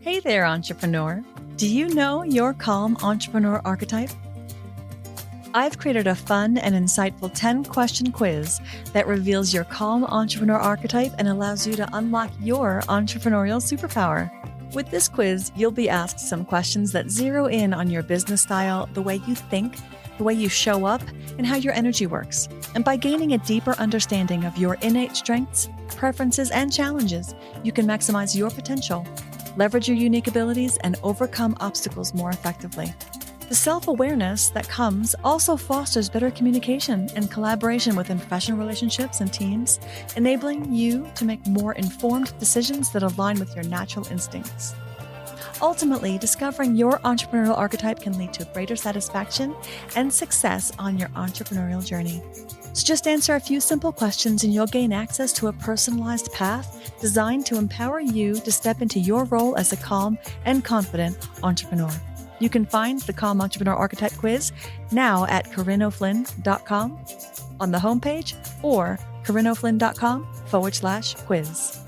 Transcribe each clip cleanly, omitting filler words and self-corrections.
Hey there, entrepreneur. Do you know your calm entrepreneur archetype? I've created a fun and insightful 10-question quiz that reveals your calm entrepreneur archetype and allows you to unlock your entrepreneurial superpower. With this quiz, you'll be asked some questions that zero in on your business style, the way you think, the way you show up, and how your energy works. And by gaining a deeper understanding of your innate strengths, preferences, and challenges, you can maximize your potential, leverage your unique abilities, and overcome obstacles more effectively. The self-awareness that comes also fosters better communication and collaboration within professional relationships and teams, enabling you to make more informed decisions that align with your natural instincts. Ultimately, discovering your entrepreneurial archetype can lead to greater satisfaction and success on your entrepreneurial journey. So just answer a few simple questions and you'll gain access to a personalized path designed to empower you to step into your role as a calm and confident entrepreneur. You can find the Calm Entrepreneur Archetype Quiz now at CorinneO'Flynn.com on the homepage or CorinneO'Flynn.com/quiz.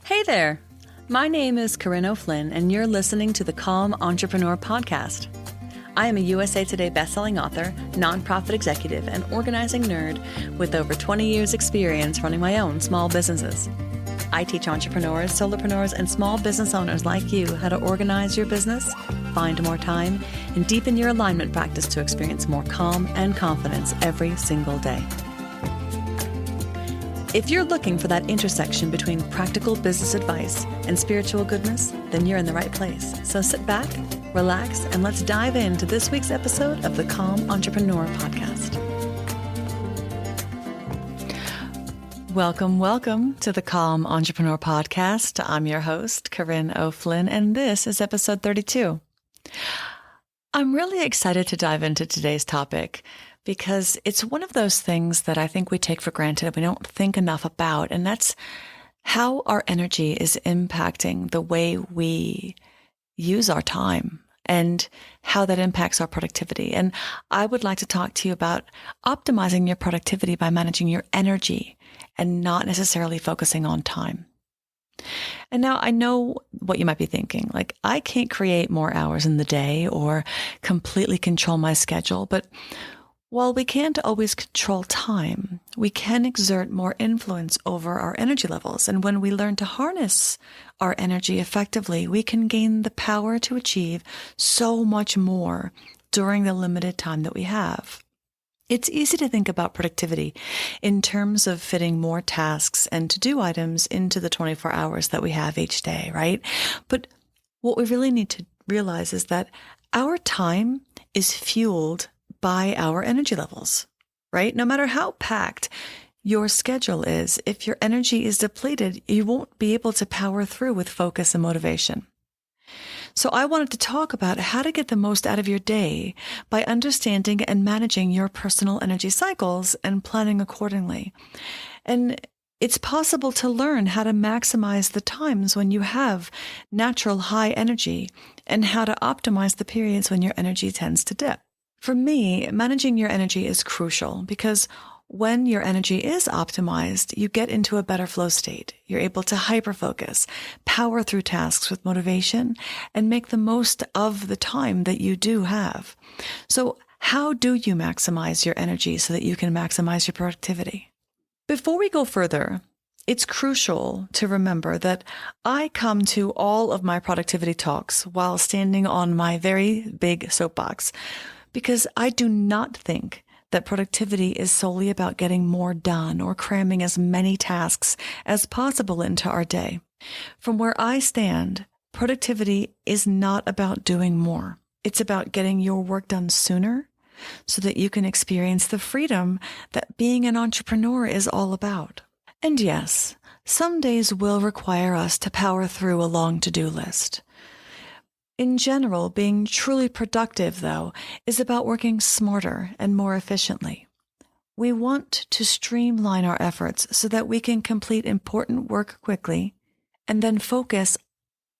Hey there! My name is Corinne O'Flynn, and you're listening to the Calm Entrepreneur Podcast. I am a USA Today bestselling author, nonprofit executive, and organizing nerd with over 20 years' experience running my own small businesses. I teach entrepreneurs, solopreneurs, and small business owners like you how to organize your business, find more time, and deepen your alignment practice to experience more calm and confidence every single day. If you're looking for that intersection between practical business advice and spiritual goodness, then you're in the right place. So sit back, relax, and let's dive into this week's episode of the Calm Entrepreneur Podcast. Welcome to the Calm Entrepreneur Podcast. I'm your host, Corinne O'Flynn, and this is episode 32. I'm really excited to dive into today's topic because it's one of those things that I think we take for granted, we don't think enough about, and that's how our energy is impacting the way we use our time and how that impacts our productivity. And I would like to talk to you about optimizing your productivity by managing your energy and not necessarily focusing on time. And now I know what you might be thinking, like I can't create more hours in the day or completely control my schedule, but while we can't always control time, we can exert more influence over our energy levels. And when we learn to harness our energy effectively, we can gain the power to achieve so much more during the limited time that we have. It's easy to think about productivity in terms of fitting more tasks and to-do items into the 24 hours that we have each day, right? But what we really need to realize is that our time is fueled by our energy levels, right? No matter how packed your schedule is, if your energy is depleted, you won't be able to power through with focus and motivation. So I wanted to talk about how to get the most out of your day by understanding and managing your personal energy cycles and planning accordingly. And it's possible to learn how to maximize the times when you have natural high energy and how to optimize the periods when your energy tends to dip. For me, managing your energy is crucial because when your energy is optimized, you get into a better flow state. You're able to hyper-focus, power through tasks with motivation, and make the most of the time that you do have. So how do you maximize your energy so that you can maximize your productivity? Before we go further, it's crucial to remember that I come to all of my productivity talks while standing on my very big soapbox, because I do not think that productivity is solely about getting more done or cramming as many tasks as possible into our day. From where I stand, productivity is not about doing more. It's about getting your work done sooner so that you can experience the freedom that being an entrepreneur is all about. And yes, some days will require us to power through a long to-do list. In general, being truly productive, though, is about working smarter and more efficiently. We want to streamline our efforts so that we can complete important work quickly and then focus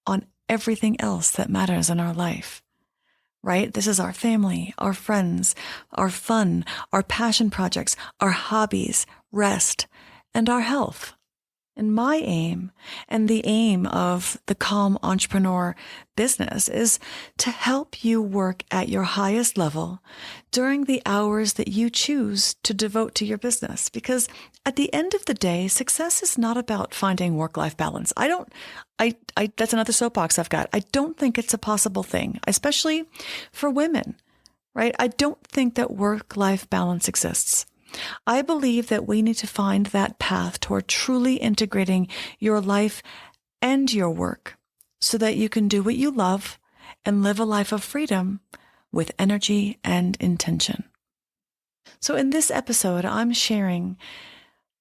on everything else that matters in our life. Right? This is our family, our friends, our fun, our passion projects, our hobbies, rest, and our health. And my aim, and the aim of the Calm Entrepreneur business, is to help you work at your highest level during the hours that you choose to devote to your business. Because at the end of the day, success is not about finding work-life balance. That's another soapbox I've got. I don't think it's a possible thing, especially for women, right? I don't think that work-life balance exists. I believe that we need to find that path toward truly integrating your life and your work so that you can do what you love and live a life of freedom with energy and intention. So in this episode, I'm sharing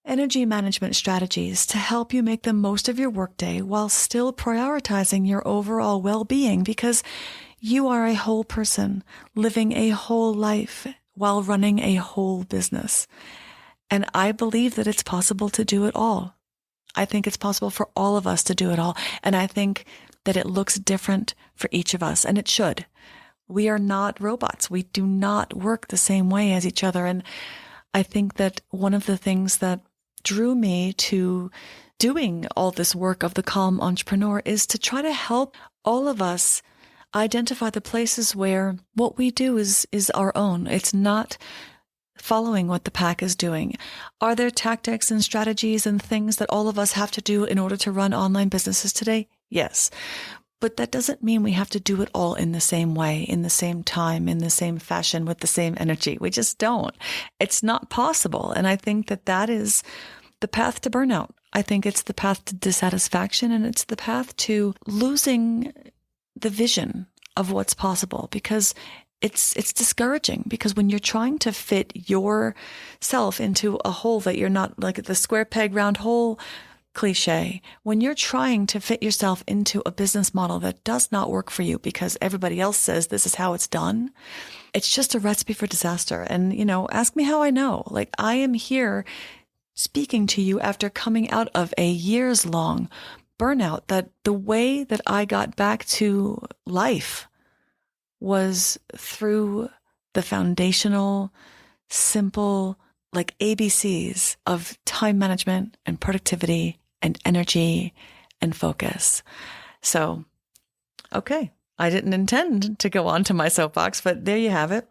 energy management strategies to help you make the most of your workday while still prioritizing your overall well-being, because you are a whole person living a whole life while running a whole business. And I believe that it's possible to do it all. I think it's possible for all of us to do it all. And I think that it looks different for each of us, and it should. We are not robots. We do not work the same way as each other. And I think that one of the things that drew me to doing all this work of the Calm Entrepreneur is to try to help all of us identify the places where what we do is our own. It's not following what the pack is doing. Are there tactics and strategies and things that all of us have to do in order to run online businesses today? Yes. But that doesn't mean we have to do it all in the same way, in the same time, in the same fashion, with the same energy. We just don't. It's not possible. And I think that that is the path to burnout. I think it's the path to dissatisfaction, and it's the path to losing the vision of what's possible, because it's discouraging, because when you're trying to fit yourself into a hole that you're not, like the square peg round hole cliche, when you're trying to fit yourself into a business model that does not work for you because everybody else says this is how it's done, it's just a recipe for disaster. And, ask me how I know. Like, I am here speaking to you after coming out of a years-long burnout, that the way that I got back to life was through the foundational, simple, like ABCs of time management and productivity and energy and focus. So, okay, I didn't intend to go on to my soapbox, but there you have it.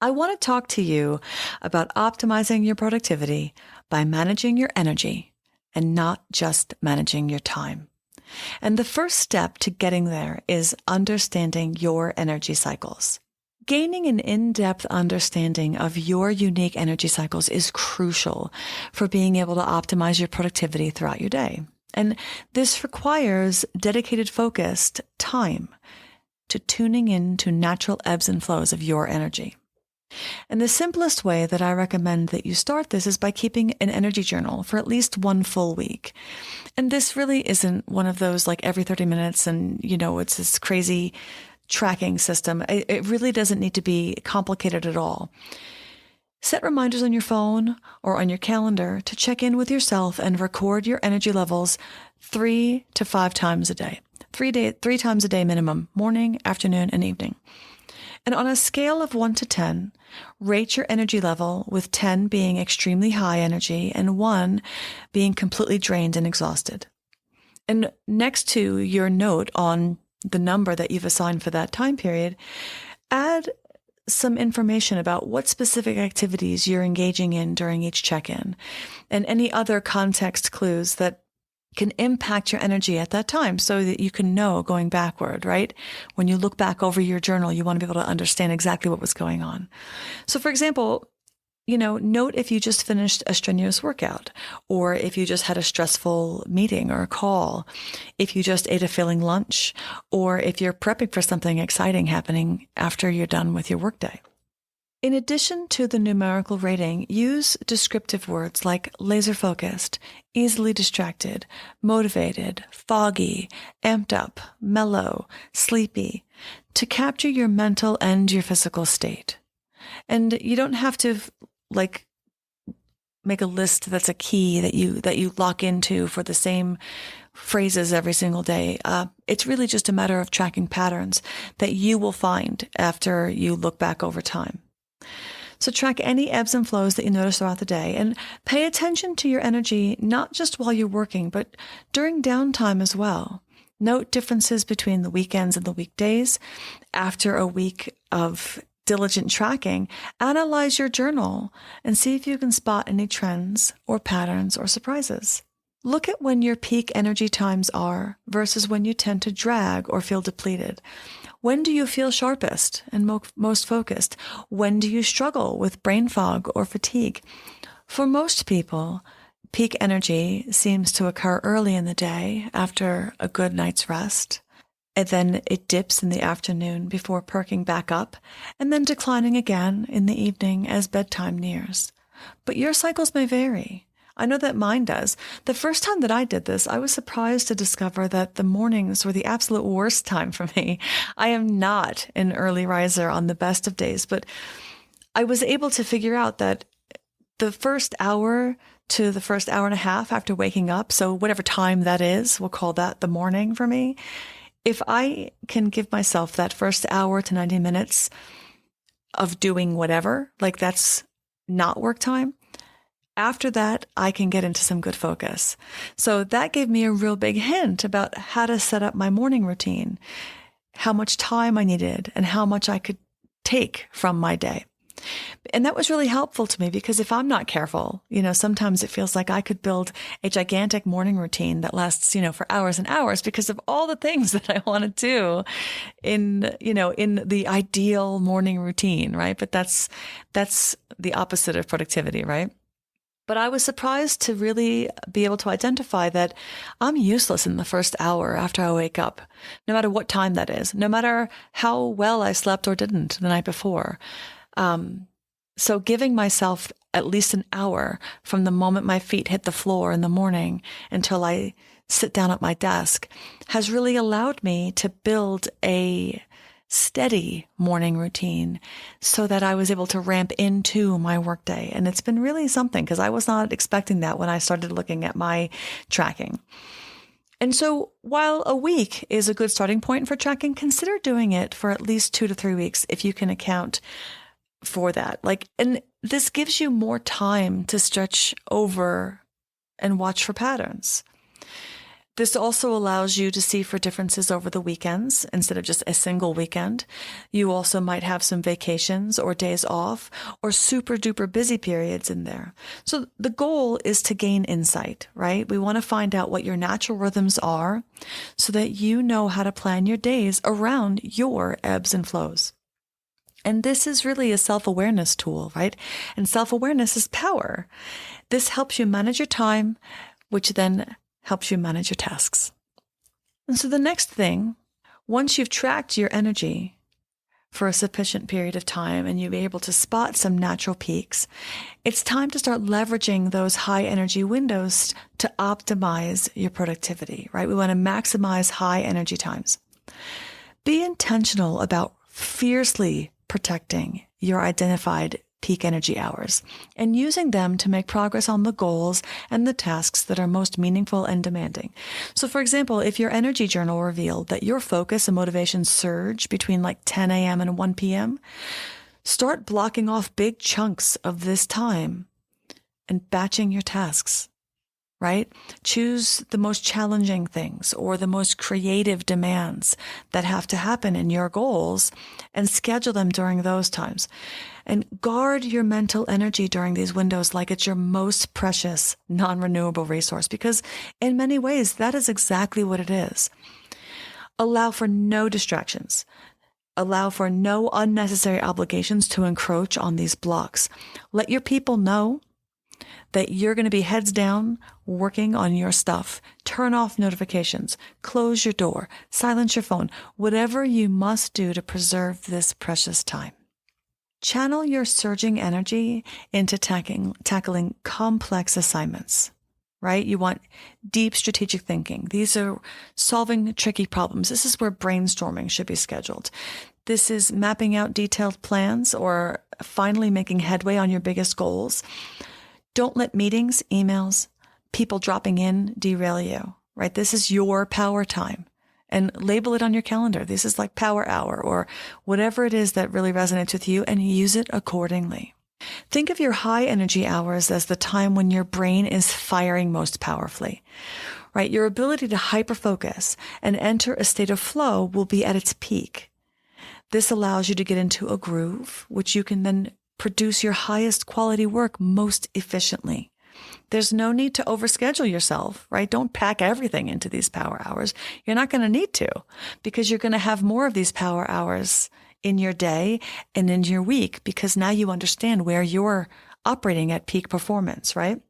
I want to talk to you about optimizing your productivity by managing your energy and not just managing your time. And the first step to getting there is understanding your energy cycles. Gaining an in-depth understanding of your unique energy cycles is crucial for being able to optimize your productivity throughout your day. And this requires dedicated, focused time to tuning in to natural ebbs and flows of your energy. And the simplest way that I recommend that you start this is by keeping an energy journal for at least one full week. And this really isn't one of those like every 30 minutes and, it's this crazy tracking system. It really doesn't need to be complicated at all. Set reminders on your phone or on your calendar to check in with yourself and record your energy levels 3 to 5 times a day. 3 times a day minimum, morning, afternoon, and evening. And on a scale of 1 to 10, rate your energy level, with 10 being extremely high energy and 1 being completely drained and exhausted. And next to your note on the number that you've assigned for that time period, add some information about what specific activities you're engaging in during each check-in and any other context clues that can impact your energy at that time, so that you can know going backward, right? When you look back over your journal, you want to be able to understand exactly what was going on. So for example, note if you just finished a strenuous workout, or if you just had a stressful meeting or a call, if you just ate a filling lunch, or if you're prepping for something exciting happening after you're done with your workday. In addition to the numerical rating, use descriptive words like laser-focused, easily distracted, motivated, foggy, amped up, mellow, sleepy, to capture your mental and your physical state. And you don't have to make a list that's a key that you lock into for the same phrases every single day. It's really just a matter of tracking patterns that you will find after you look back over time. So track any ebbs and flows that you notice throughout the day and pay attention to your energy, not just while you're working, but during downtime as well. Note differences between the weekends and the weekdays. After a week of diligent tracking, analyze your journal and see if you can spot any trends or patterns or surprises. Look at when your peak energy times are versus when you tend to drag or feel depleted. When do you feel sharpest and most focused? When do you struggle with brain fog or fatigue? For most people, peak energy seems to occur early in the day after a good night's rest. And then it dips in the afternoon before perking back up, and then declining again in the evening as bedtime nears. But your cycles may vary. I know that mine does. The first time that I did this, I was surprised to discover that the mornings were the absolute worst time for me. I am not an early riser on the best of days, but I was able to figure out that the first hour to the first hour and a half after waking up, so whatever time that is, we'll call that the morning for me. If I can give myself that first hour to 90 minutes of doing whatever, like that's not work time, after that, I can get into some good focus. So that gave me a real big hint about how to set up my morning routine, how much time I needed, and how much I could take from my day. And that was really helpful to me because if I'm not careful, sometimes it feels like I could build a gigantic morning routine that lasts, for hours and hours because of all the things that I want to do in the ideal morning routine, right? But that's the opposite of productivity, right? But I was surprised to really be able to identify that I'm useless in the first hour after I wake up, no matter what time that is, no matter how well I slept or didn't the night before. So giving myself at least an hour from the moment my feet hit the floor in the morning until I sit down at my desk has really allowed me to build a steady morning routine so that I was able to ramp into my workday. And it's been really something because I was not expecting that when I started looking at my tracking. And so while a week is a good starting point for tracking, consider doing it for at least 2 to 3 weeks if you can account for that. And this gives you more time to stretch over and watch for patterns. This also allows you to see for differences over the weekends instead of just a single weekend. You also might have some vacations or days off or super duper busy periods in there. So the goal is to gain insight, right? We want to find out what your natural rhythms are so that you know how to plan your days around your ebbs and flows. And this is really a self-awareness tool, right? And self-awareness is power. This helps you manage your time, which then helps you manage your tasks. And so the next thing, once you've tracked your energy for a sufficient period of time and you're able to spot some natural peaks, it's time to start leveraging those high energy windows to optimize your productivity, right? We want to maximize high energy times. Be intentional about fiercely protecting your identified peak energy hours and using them to make progress on the goals and the tasks that are most meaningful and demanding. So for example, if your energy journal revealed that your focus and motivation surge between 10 a.m. and 1 p.m., start blocking off big chunks of this time and batching your tasks, right? Choose the most challenging things or the most creative demands that have to happen in your goals and schedule them during those times. And guard your mental energy during these windows like it's your most precious, non-renewable resource, because in many ways, that is exactly what it is. Allow for no distractions. Allow for no unnecessary obligations to encroach on these blocks. Let your people know that you're going to be heads down working on your stuff. Turn off notifications, close your door, silence your phone, whatever you must do to preserve this precious time. Channel your surging energy into tackling complex assignments, right? You want deep strategic thinking. These are solving tricky problems. This is where brainstorming should be scheduled. This is mapping out detailed plans or finally making headway on your biggest goals. Don't let meetings, emails, people dropping in derail you, right? This is your power time. And label it on your calendar. This is like power hour or whatever it is that really resonates with you, and use it accordingly. Think of your high energy hours as the time when your brain is firing most powerfully, right? Your ability to hyperfocus and enter a state of flow will be at its peak. This allows you to get into a groove, which you can then produce your highest quality work most efficiently. There's no need to overschedule yourself, right? Don't pack everything into these power hours. You're not going to need to, because you're going to have more of these power hours in your day and in your week, because now you understand where you're operating at peak performance, right?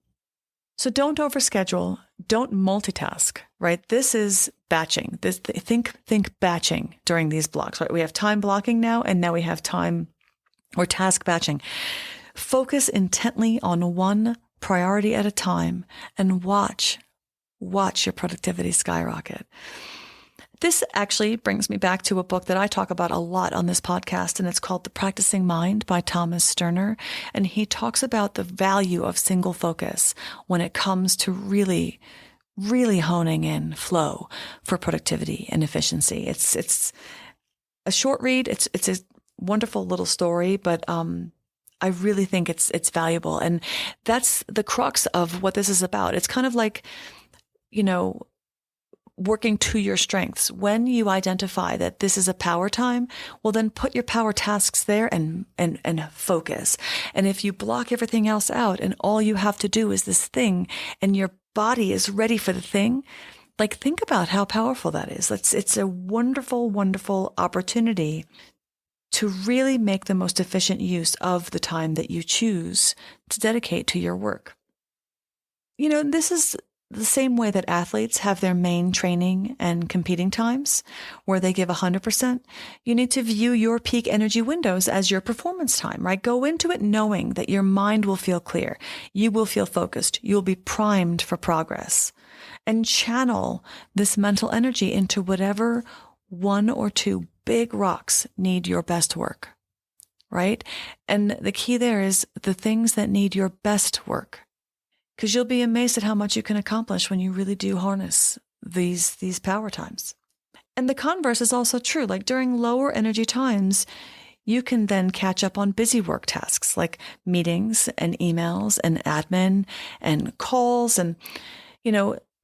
So don't overschedule. Don't multitask, right? This is batching. Think batching during these blocks, right? We have time blocking now, and now we have time or task batching. Focus intently on one priority at a time and watch your productivity skyrocket. This actually brings me back to a book that I talk about a lot on this podcast, and it's called The Practicing Mind by Thomas Sterner. And he talks about the value of single focus when it comes to really, really honing in flow for productivity and efficiency. It's a short read. It's a wonderful little story, but I really think it's valuable. And that's the crux of what this is about. It's kind of like, working to your strengths. When you identify that this is a power time, well, then put your power tasks there and focus. And if you block everything else out and all you have to do is this thing and your body is ready for the thing, like, think about how powerful that is. It's a wonderful, wonderful opportunity to really make the most efficient use of the time that you choose to dedicate to your work. This is the same way that athletes have their main training and competing times where they give 100%. You need to view your peak energy windows as your performance time, right? Go into it knowing that your mind will feel clear. You will feel focused. You'll be primed for progress, and channel this mental energy into whatever one or two big rocks need your best work, right? And the key there is the things that need your best work, because you'll be amazed at how much you can accomplish when you really do harness these power times. And the converse is also true. Like, during lower energy times, you can then catch up on busy work tasks like meetings and emails and admin and calls. And,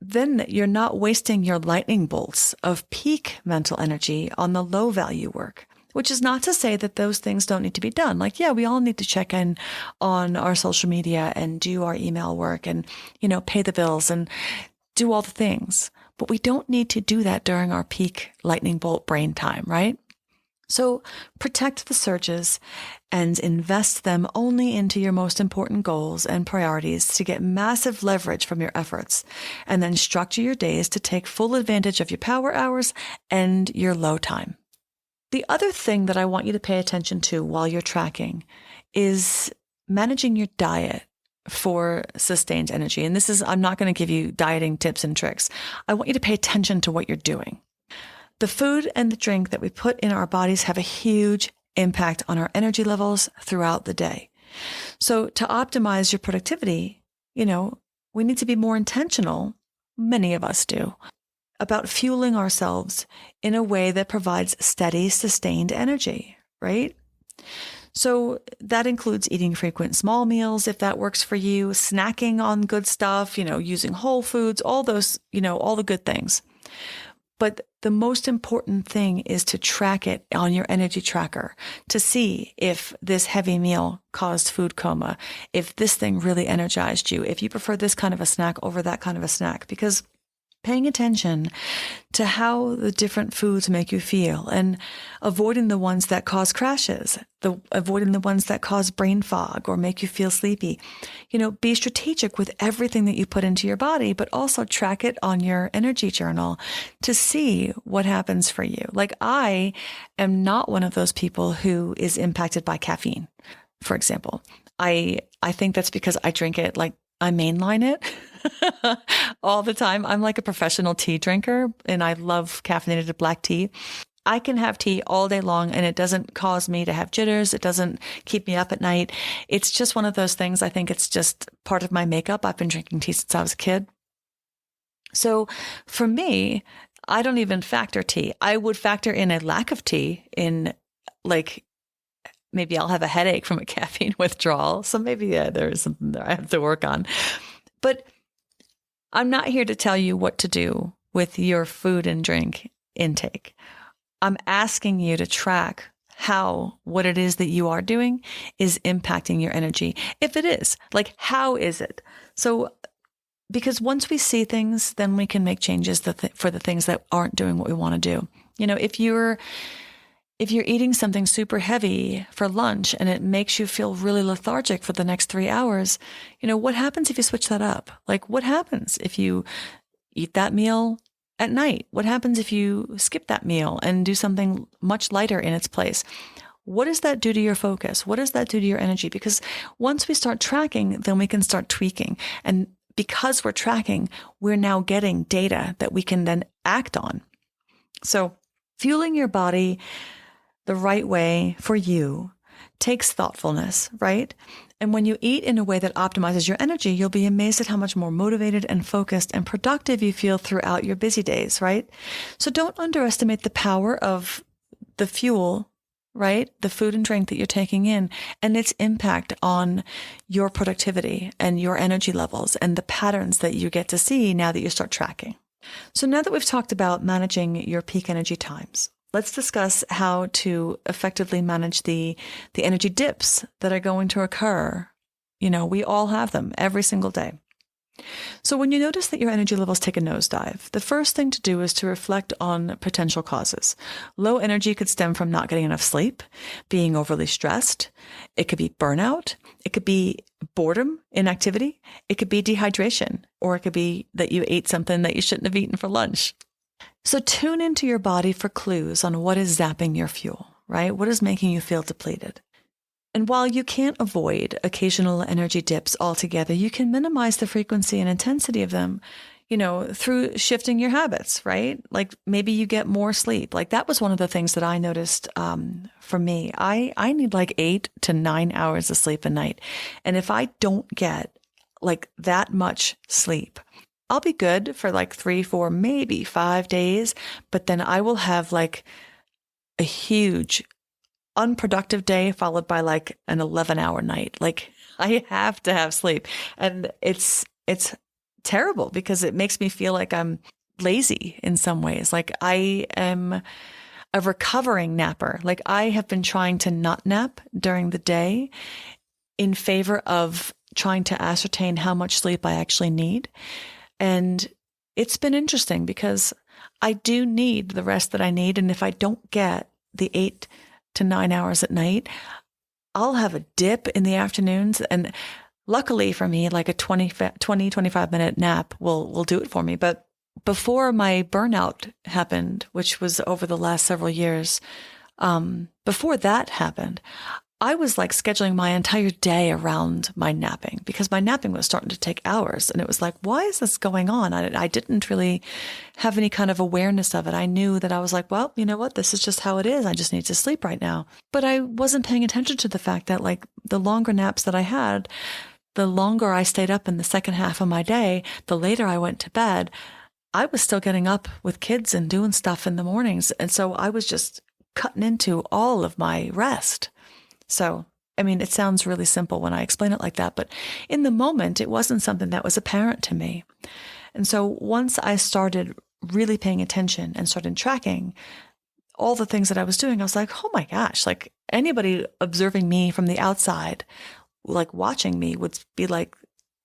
then you're not wasting your lightning bolts of peak mental energy on the low value work. Which is not to say that those things don't need to be done. Like, yeah, we all need to check in on our social media and do our email work and, pay the bills and do all the things. But we don't need to do that during our peak lightning bolt brain time, right? So protect the surges and invest them only into your most important goals and priorities to get massive leverage from your efforts. And then structure your days to take full advantage of your power hours and your low time. The other thing that I want you to pay attention to while you're tracking is managing your diet for sustained energy. And I'm not going to give you dieting tips and tricks. I want you to pay attention to what you're doing. The food and the drink that we put in our bodies have a huge impact on our energy levels throughout the day. So to optimize your productivity, we need to be more intentional, many of us do, about fueling ourselves in a way that provides steady, sustained energy, right? So that includes eating frequent small meals, if that works for you, snacking on good stuff, using whole foods, all those, all the good things. But the most important thing is to track it on your energy tracker to see if this heavy meal caused food coma, if this thing really energized you, if you prefer this kind of a snack over that kind of a snack, because paying attention to how the different foods make you feel and avoiding the ones that cause crashes, avoiding the ones that cause brain fog or make you feel sleepy. Be strategic with everything that you put into your body, but also track it on your energy journal to see what happens for you. Like, I am not one of those people who is impacted by caffeine, for example. I think that's because I drink it, like, I mainline it all the time. I'm like a professional tea drinker, and I love caffeinated black tea. I can have tea all day long, and it doesn't cause me to have jitters. It doesn't keep me up at night. It's just one of those things. I think it's just part of my makeup. I've been drinking tea since I was a kid. So for me, I don't even factor tea. I would factor in a lack of tea in, like, maybe I'll have a headache from a caffeine withdrawal. So maybe there's something that I have to work on. But I'm not here to tell you what to do with your food and drink intake. I'm asking you to track how what it is that you are doing is impacting your energy. If it is, like, how is it? So, because once we see things, then we can make changes for the things that aren't doing what we want to do. If you're eating something super heavy for lunch and it makes you feel really lethargic for the next 3 hours, what happens if you switch that up? Like, what happens if you eat that meal at night? What happens if you skip that meal and do something much lighter in its place? What does that do to your focus? What does that do to your energy? Because once we start tracking, then we can start tweaking. And because we're tracking, we're now getting data that we can then act on. So fueling your body the right way for you takes thoughtfulness, right? And when you eat in a way that optimizes your energy, you'll be amazed at how much more motivated and focused and productive you feel throughout your busy days, right? So don't underestimate the power of the fuel, right? The food and drink that you're taking in and its impact on your productivity and your energy levels and the patterns that you get to see now that you start tracking. So now that we've talked about managing your peak energy times, let's discuss how to effectively manage the energy dips that are going to occur. We all have them every single day. So when you notice that your energy levels take a nosedive, the first thing to do is to reflect on potential causes. Low energy could stem from not getting enough sleep, being overly stressed. It could be burnout. It could be boredom, inactivity. It could be dehydration, or it could be that you ate something that you shouldn't have eaten for lunch. So tune into your body for clues on what is zapping your fuel, right? What is making you feel depleted? And while you can't avoid occasional energy dips altogether, you can minimize the frequency and intensity of them, through shifting your habits, right? Like maybe you get more sleep. Like that was one of the things that I noticed for me. I need like 8 to 9 hours of sleep a night. And if I don't get like that much sleep, I'll be good for like 3, 4, maybe 5 days, but then I will have like a huge unproductive day followed by like an 11-hour night. Like I have to have sleep. And it's terrible because it makes me feel like I'm lazy in some ways. Like I am a recovering napper. Like I have been trying to not nap during the day in favor of trying to ascertain how much sleep I actually need. And it's been interesting because I do need the rest that I need. And if I don't get the 8 to 9 hours at night, I'll have a dip in the afternoons. And luckily for me, like a 25 minute nap will do it for me. But before my burnout happened, which was over the last several years, before that happened, I was like scheduling my entire day around my napping because my napping was starting to take hours. And it was like, why is this going on? I didn't really have any kind of awareness of it. I knew that I was like, well, you know what? This is just how it is. I just need to sleep right now. But I wasn't paying attention to the fact that like the longer naps that I had, the longer I stayed up in the second half of my day, the later I went to bed, I was still getting up with kids and doing stuff in the mornings. And so I was just cutting into all of my rest. So, I mean, it sounds really simple when I explain it like that, but in the moment, it wasn't something that was apparent to me. And so once I started really paying attention and started tracking all the things that I was doing, I was like, oh my gosh, like anybody observing me from the outside, like watching me would be like,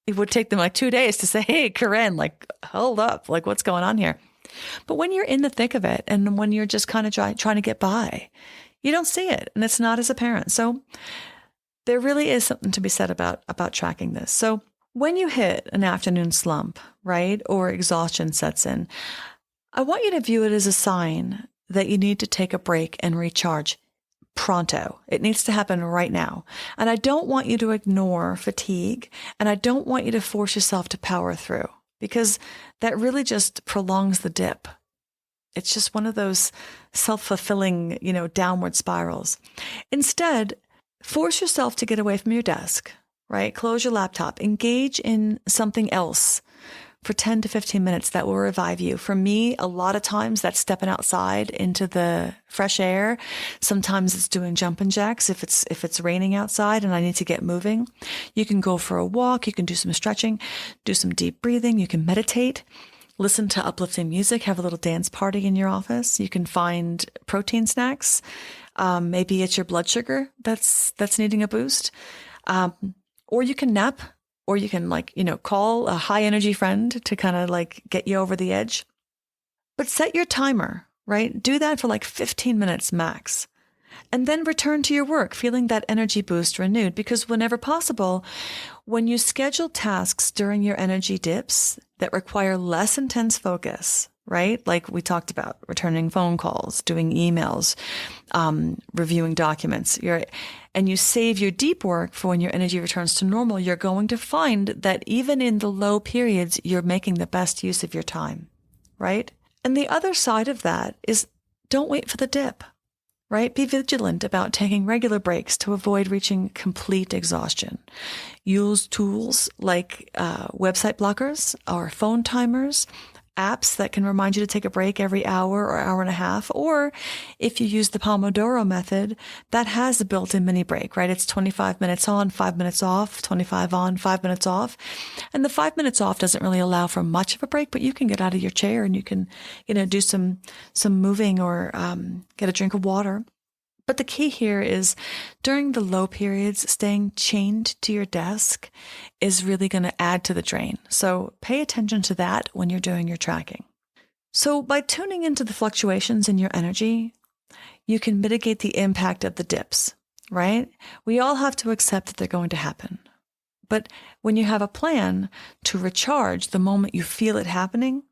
it would take them like 2 days to say, hey, Corinne, like, hold up, like what's going on here? But when you're in the thick of it and when you're just kind of trying to get by, you don't see it and it's not as apparent. So there really is something to be said about tracking this. So when you hit an afternoon slump, right, or exhaustion sets in, I want you to view it as a sign that you need to take a break and recharge pronto. It needs to happen right now. And I don't want you to ignore fatigue and I don't want you to force yourself to power through because that really just prolongs the dip. It's just one of those self-fulfilling, downward spirals. Instead, force yourself to get away from your desk, right? Close your laptop, engage in something else for 10 to 15 minutes that will revive you. For me, a lot of times that's stepping outside into the fresh air. Sometimes it's doing jumping jacks if it's raining outside and I need to get moving. You can go for a walk, you can do some stretching, do some deep breathing, you can meditate, listen to uplifting music, have a little dance party in your office. You can find protein snacks. Maybe it's your blood sugar that's needing a boost. Or you can nap, or you can call a high energy friend to kind of get you over the edge. But set your timer, right? Do that for 15 minutes max. And then return to your work feeling that energy boost renewed, because whenever possible, when you schedule tasks during your energy dips that require less intense focus, right? Like we talked about, returning phone calls, doing emails, reviewing documents, and you save your deep work for when your energy returns to normal, you're going to find that even in the low periods, you're making the best use of your time, right? And the other side of that is don't wait for the dip, right? Be vigilant about taking regular breaks to avoid reaching complete exhaustion. Use tools like website blockers or phone timers, apps that can remind you to take a break every hour or hour and a half. Or if you use the Pomodoro method, that has a built-in mini break, right? It's 25 minutes on, 5 minutes off, 25 on, 5 minutes off. And the 5 minutes off doesn't really allow for much of a break, but you can get out of your chair and you can, do some moving or get a drink of water. But the key here is during the low periods, staying chained to your desk is really going to add to the drain. So pay attention to that when you're doing your tracking. So by tuning into the fluctuations in your energy, you can mitigate the impact of the dips, right? We all have to accept that they're going to happen. But when you have a plan to recharge the moment you feel it happening,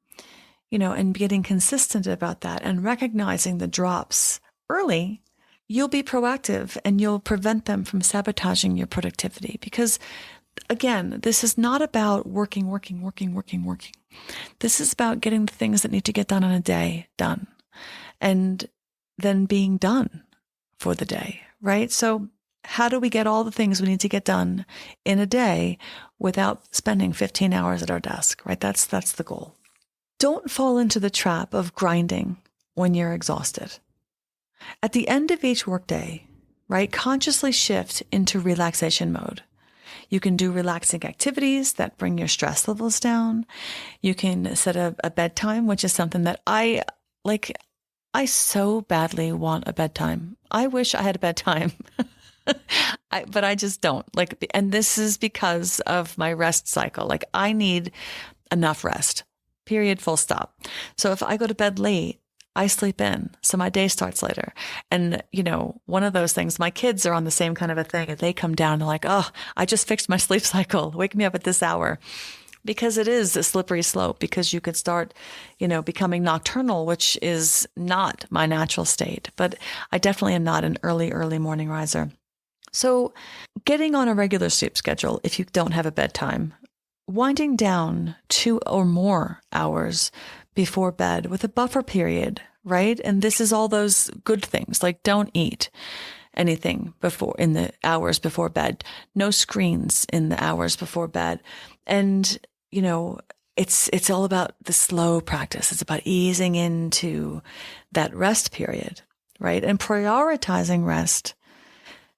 and getting consistent about that and recognizing the drops early, you'll be proactive and you'll prevent them from sabotaging your productivity. Because again, this is not about working. This is about getting the things that need to get done in a day done and then being done for the day, right? So how do we get all the things we need to get done in a day without spending 15 hours at our desk, right? That's the goal. Don't fall into the trap of grinding when you're exhausted. At the end of each workday, right, consciously shift into relaxation mode. You can do relaxing activities that bring your stress levels down. You can set a bedtime, which is something that I so badly want a bedtime. I wish I had a bedtime, but I just don't. And this is because of my rest cycle. I need enough rest, period, full stop. So if I go to bed late, I sleep in, so my day starts later. And, one of those things, my kids are on the same kind of a thing. And they come down and they're like, oh, I just fixed my sleep cycle. Wake me up at this hour. Because it is a slippery slope, because you could start, becoming nocturnal, which is not my natural state. But I definitely am not an early morning riser. So getting on a regular sleep schedule, if you don't have a bedtime, winding down 2 or more hours before bed with a buffer period, right? And this is all those good things, like don't eat anything in the hours before bed, no screens in the hours before bed. And, it's all about the slow practice. It's about easing into that rest period, right? And prioritizing rest,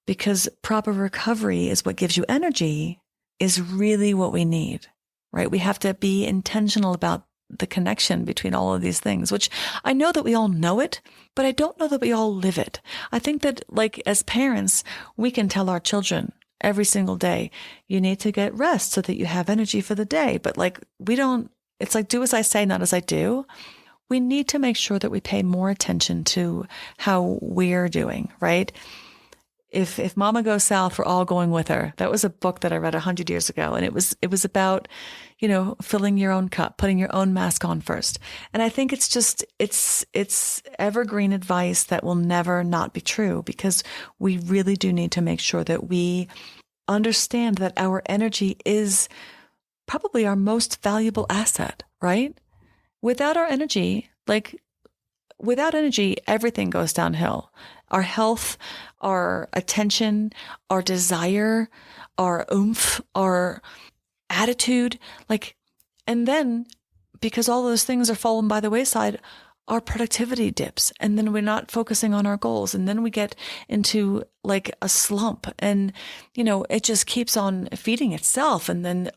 because proper recovery is what gives you energy, is really what we need, right? We have to be intentional about the connection between all of these things, which I know that we all know it, but I don't know that we all live it. I think that as parents, we can tell our children every single day, you need to get rest so that you have energy for the day. But we don't, it's do as I say, not as I do. We need to make sure that we pay more attention to how we're doing, right? If Mama goes south, we're all going with her. That was a book that I read 100 years ago. And it was about, filling your own cup, putting your own mask on first. And I think it's evergreen advice that will never not be true, because we really do need to make sure that we understand that our energy is probably our most valuable asset, right? Without our energy, everything goes downhill. Our health, our attention, our desire, our oomph, our attitude, And then because all those things are fallen by the wayside, our productivity dips, and then we're not focusing on our goals. And then we get into like a slump, and, it just keeps on feeding itself. And then,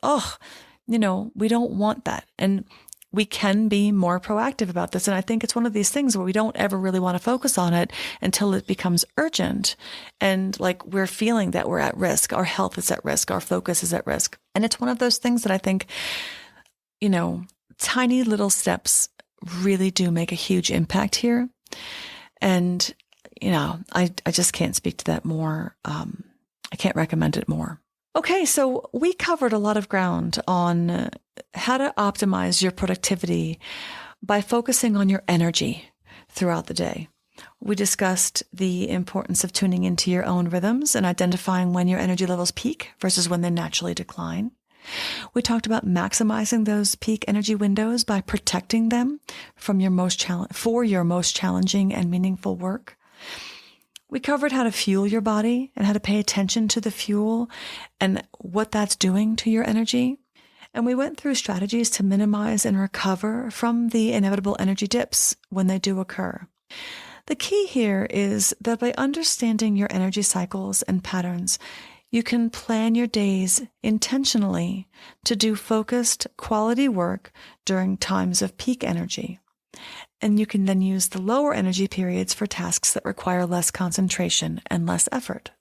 we don't want that. And we can be more proactive about this. And I think it's one of these things where we don't ever really want to focus on it until it becomes urgent. And like we're feeling that we're at risk. Our health is at risk. Our focus is at risk. And it's one of those things that I think, tiny little steps really do make a huge impact here. And, I just can't speak to that more. I can't recommend it more. Okay, so we covered a lot of ground on how to optimize your productivity by focusing on your energy throughout the day. We discussed the importance of tuning into your own rhythms and identifying when your energy levels peak versus when they naturally decline. We talked about maximizing those peak energy windows by protecting them from for your most challenging and meaningful work. We covered how to fuel your body and how to pay attention to the fuel and what that's doing to your energy. And we went through strategies to minimize and recover from the inevitable energy dips when they do occur. The key here is that by understanding your energy cycles and patterns, you can plan your days intentionally to do focused, quality work during times of peak energy. And you can then use the lower energy periods for tasks that require less concentration and less effort,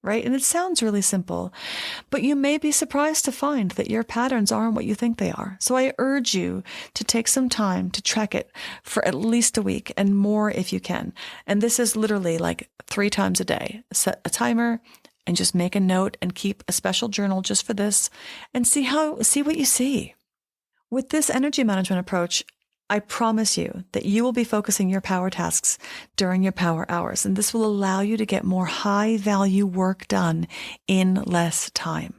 right? And it sounds really simple, but you may be surprised to find that your patterns aren't what you think they are. So I urge you to take some time to track it for at least a week and more if you can. And this is literally like 3 times a day. Set a timer and just make a note and keep a special journal just for this and see what you see. With this energy management approach, I promise you that you will be focusing your power tasks during your power hours, and this will allow you to get more high-value work done in less time,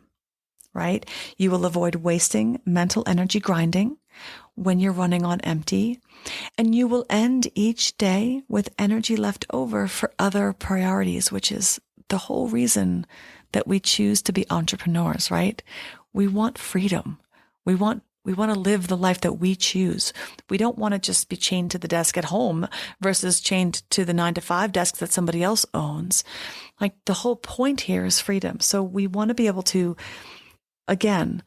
right? You will avoid wasting mental energy grinding when you're running on empty, and you will end each day with energy left over for other priorities, which is the whole reason that we choose to be entrepreneurs, right? We want freedom. We want to live the life that we choose. We don't want to just be chained to the desk at home versus chained to the 9-to-5 desk that somebody else owns. Like the whole point here is freedom. So we want to be able to, again,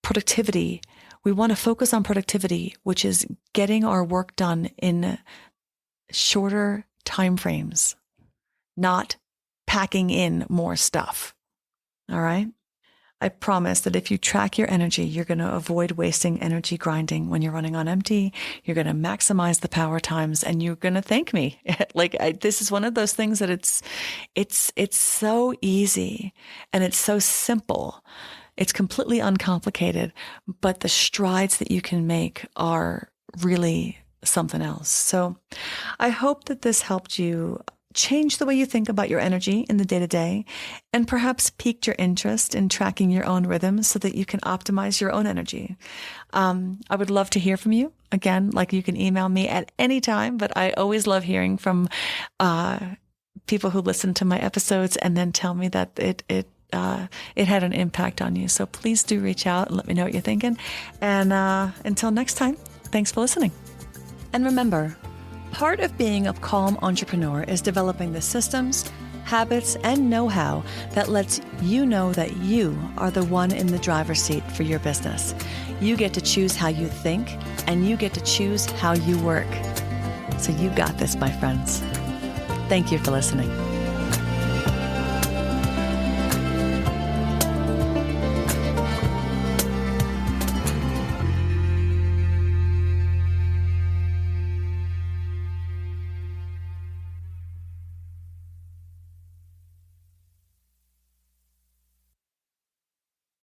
productivity. We want to focus on productivity, which is getting our work done in shorter time frames, not packing in more stuff. All right? I promise that if you track your energy, you're going to avoid wasting energy grinding when you're running on empty. You're going to maximize the power times, and you're going to thank me. This is one of those things that it's so easy and it's so simple. It's completely uncomplicated, but the strides that you can make are really something else. So I hope that this helped you change the way you think about your energy in the day-to-day, and perhaps piqued your interest in tracking your own rhythms so that you can optimize your own energy. I would love to hear from you. Again, you can email me at any time, but I always love hearing from people who listen to my episodes and then tell me that it had an impact on you. So please do reach out and let me know what you're thinking. And until next time, thanks for listening. And remember, part of being a calm entrepreneur is developing the systems, habits, and know-how that lets you know that you are the one in the driver's seat for your business. You get to choose how you think, and you get to choose how you work. So you got this, my friends. Thank you for listening.